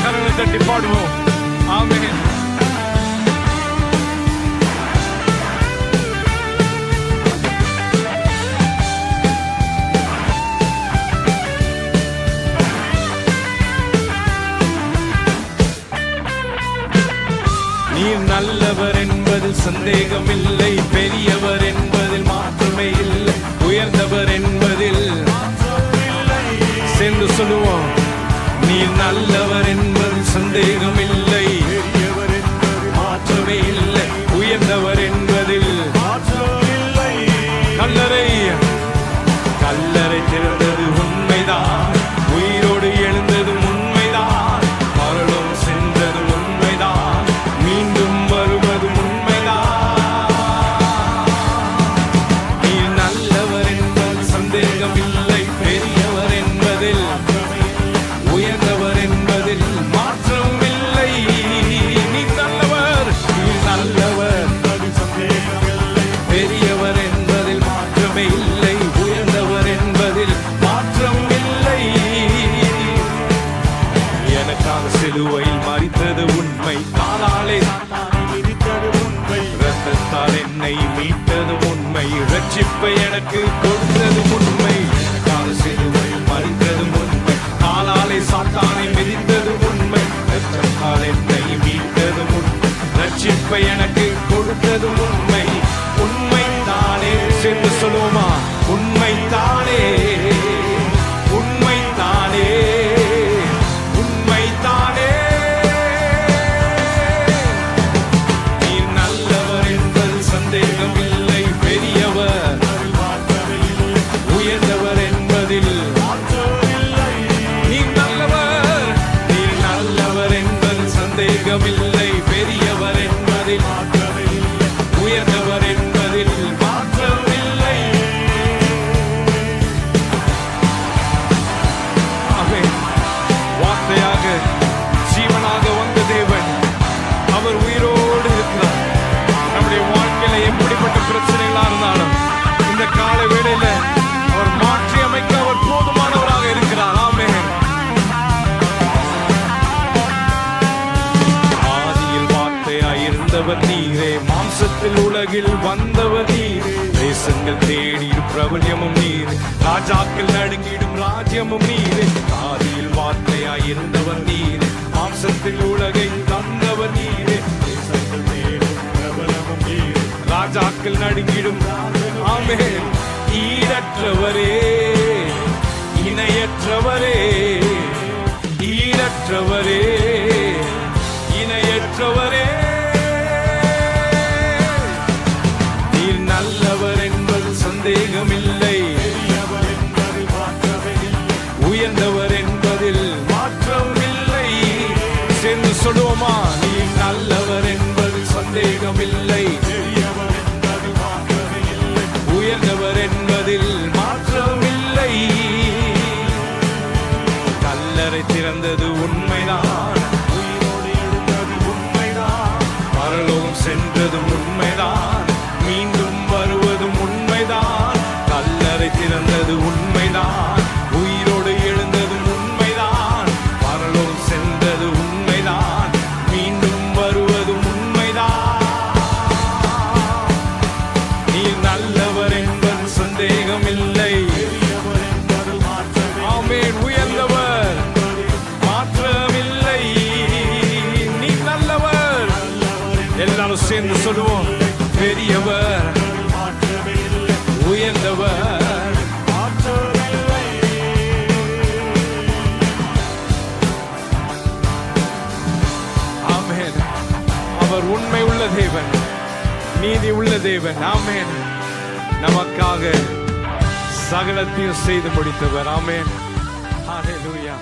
கரங்களை தட்டி பாடுவோம். ஆமென். நீர் நல்லவர் என்பதில் சந்தேகமில்லை, பெரியவர் என்பதில் மாற்றமே இல்லை, உயர்ந்தவர் என்பதில் சேர்ந்து சொல்லுவோம். நீர் நல்லவர் என்பதில் சந்தேகமில்லை, மாற்றமே இல்லை, உயர்ந்தவர் என்பதில் கல்லறை திறந்தது உண்மைதான், உயிரோடு எழுந்தது உண்மைதான், மரணம் சென்றது உண்மைதான், மீண்டும் வருவது உண்மைதான். நீர் நல்லவர் என்பதில் சந்தேகமில்லை, பெரியவர் என்பதில் உயர்ந்தவர் என்பதில் மாற்றம் இல்லை. நீர் நல்லவர், நீர் நல்லவர், பெரியவர் என்பதில் மாற்றமே இல்லை, உயர்ந்தவர் என்பதில் மாற்றம் இல்லை. எனக்காக சிலுவையில் மரித்தது உண்மை, காலாலே மிதித்தது உண்மை, இரத்தத்தால் என்னை மீட்டது உண்மை, இரட்சிப்பை எனக்கு கொடுத்தது உண்மை. எனக்காக சிலுவையில் மரித்தது உண்மை, காலாலே சாத்தானை மிதித்தது உண்மை, இரத்தத்தால் என்னை மீட்டது உண்மை, இரட்சிப்பை எனக்கு கொடுத்தது உண்மை. உண்மைதானே சேர்ந்து சொல்லுவோமா? உண்மைதானே, உண்மைதானே, உண்மைதானே. நீர் நல்லவர் என்பது சந்தேகமில்லை, பெரியவர் உயர்ந்தவர் என்பதில் நீர் நல்லவர், நீர் நல்லவர் என்பது சந்தேகமில்லை, பெரியவர் என்பதில் உயர்ந்தவர் என்பதில் மாற்றமில்லை. ஆமென். வார்த்தையாக ஜீவனாக வந்த தேவன் அவர் உயிரோடு இருக்கிறார். நம்முடைய வாழ்க்கையில எப்படிப்பட்ட பிரச்சனைகளா இருந்தாலும் இந்த கால வேளையில அவர் மாற்றி அமைக்க அவர் போதுமானவராக இருக்கிறார். ஆமென். ஆதியில் வார்த்தையாய் இருந்தவர் நீரே, மாம்சத்தில் உலகில் வந்தவர் நீரே, தேசங்கள் தேடிடும் பிரபல்யமும் நீரே, ராஜாக்கள் நடுங்கிடும் ராஜ்யமும் நீரே. ஆதியில் வார்த்தையாய் இருந்தவர் நீரே, மாம்சத்தில் உலகை தந்தவர் நீரே, தேசங்கள் தேடும் பிரபல்யமும் நீரே, ராஜாக்கள் நடுங்கிடும். ஆமென். ஈடற்றவரே, இணையற்றவரே, ஈடற்றவரே, இணையற்றவரே. நீர் நல்லவர் என்பது சந்தேகமில்லை, உயர்ந்தவர் என்பதில் மாற்றம் இல்லை. சேர்ந்து சொல்லுவோமா? நீர் நல்லவர் என்பது சந்தேகமில்லை, உயர்ந்தவர் என்பதில் மாற்றம் இல்லை. கல்லறை திறந்தது உண்மைதான், உயிரோடு எழுந்தது உண்மைதான், பரலோகம் சென்றதும் உண்மைதான், மீண்டும் வருவதும் உண்மைதான். கல்லறை திறந்தது உண்மைதான், உயிரோடு எழுந்ததும் உண்மைதான், பரலோகம் சென்றது உண்மைதான், மீண்டும் வருவதும் உண்மைதான். நீர் நல்லவர் என்பது சந்தேகமில்லை, ஆமென், உயர்ந்தவர் மாற்றமில்லை. நீர் நல்லவர். எல்லாரும் சேர்ந்து சொல்லுவோம். பெரியவர், உயர்ந்தவர், ஆமென். அவர் உண்மை உள்ள தேவன், நீதி உள்ள தேவன். ஆமென். நமக்காக சகலத்தையும் செய்து முடித்தவர். ஆமென். ஹல்லேலூயா.